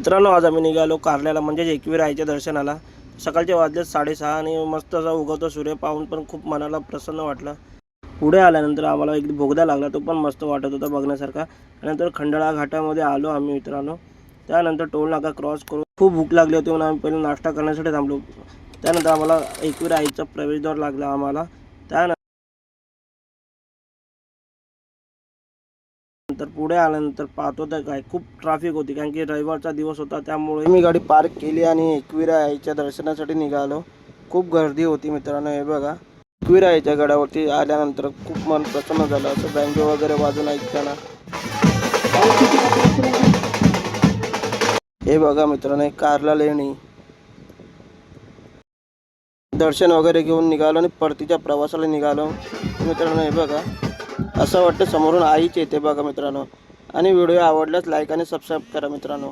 मित्रांनो, आज आम्ही निघालो कारल्याला म्हणजेच एकवीर आईच्या दर्शनाला। सकाळचे वाजले 6:30 आणि मस्त असा उगवता सूर्य पाहून पण खूप मनाला प्रसन्न वाटलं। पुढे आल्यानंतर आम्हाला एक बोगदा लागला, तो पण मस्त वाटत होता बघण्यासारखा। त्यानंतर खंडाळा घाटामध्ये आलो आम्ही मित्रांनो। त्यानंतर टोल नाका क्रॉस करून खूप भूक लागली होती म्हणून आम्ही पहिले नाश्ता करण्यासाठी थांबलो। त्यानंतर आम्हाला एकवीर आईचा प्रवेशद्वार लागला आम्हाला। त्यानंतर पुढे आल्यानंतर पाहतो तर काय खूप ट्रॅफिक होती, कारण की रविवारचा दिवस होता। त्यामुळे मी गाडी पार्क केली आणि एकवीरा आईच्या दर्शनासाठी निघालो। खूप गर्दी होती मित्रांनो। हे बघा, एकवीरा आईच्या गडावरती आल्यानंतर खूप मन प्रसन्न झालं, असं बँजो वगैरे वाजून ऐकताना। हे बघा मित्रांनो, कारला लेणी दर्शन वगैरे घेऊन निघालो आणि परतीच्या प्रवासाला निघालो मित्रांनो। हे बघा, असं वाटतं समोरून आईच येते बघा मित्रांनो। आणि व्हिडिओ आवडल्यास लाईक आणि सबस्क्राईब करा मित्रांनो।